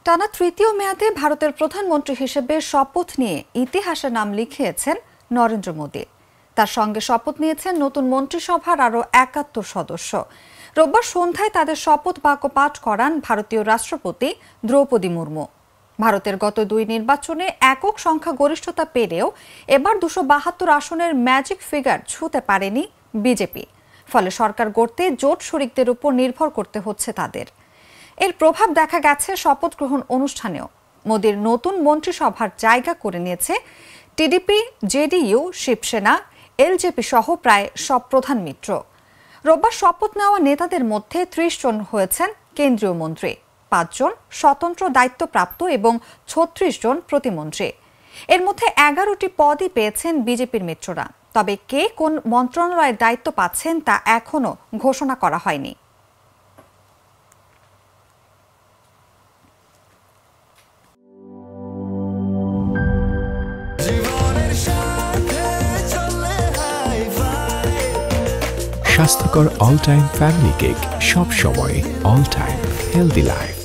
টানা তৃতীয় মেয়াদে ভারতের প্রধানমন্ত্রী হিসেবে শপথ নিয়ে ইতিহাসে নাম লিখিয়েছেন নরেন্দ্র মোদী। তার সঙ্গে শপথ নিয়েছেন নতুন মন্ত্রিসভার আরও ৭১ সদস্য। রোববার সন্ধ্যায় তাদের শপথ বাক্য পাঠ করান ভারতীয় রাষ্ট্রপতি দ্রৌপদী মুর্মু। ভারতের গত ২ নির্বাচনে একক সংখ্যাগরিষ্ঠতা পেলেও এবার ২৭২ আসনের ম্যাজিক ফিগার ছুঁতে পারেনি বিজেপি। ফলে সরকার গড়তে জোট শরিকদের উপর নির্ভর করতে হচ্ছে তাদের। এর প্রভাব দেখা গেছে শপথ গ্রহণ অনুষ্ঠানেও। মোদীর নতুন মন্ত্রিসভার জায়গা করে নিয়েছে টিডিপি, জেডিইউ, শিবসেনা, এলজেপি সহ প্রায় সব প্রধান মিত্র। রোববার শপথ নেওয়া নেতাদের মধ্যে ৩০ জন হয়েছেন কেন্দ্রীয় মন্ত্রী, ৫ জন স্বতন্ত্র দায়িত্বপ্রাপ্ত এবং ৩৬ জন প্রতিমন্ত্রী। এর মধ্যে ১১টি পদই পেয়েছেন বিজেপির মিত্ররা। তবে কে কোন মন্ত্রণালয়ের দায়িত্ব পাচ্ছেন তা এখনও ঘোষণা করা হয়নি। স্বাস্থ্যকর অল টাইম ফ্যামিলি কেক, সব সময় অল টাইম হেলদি লাইফ।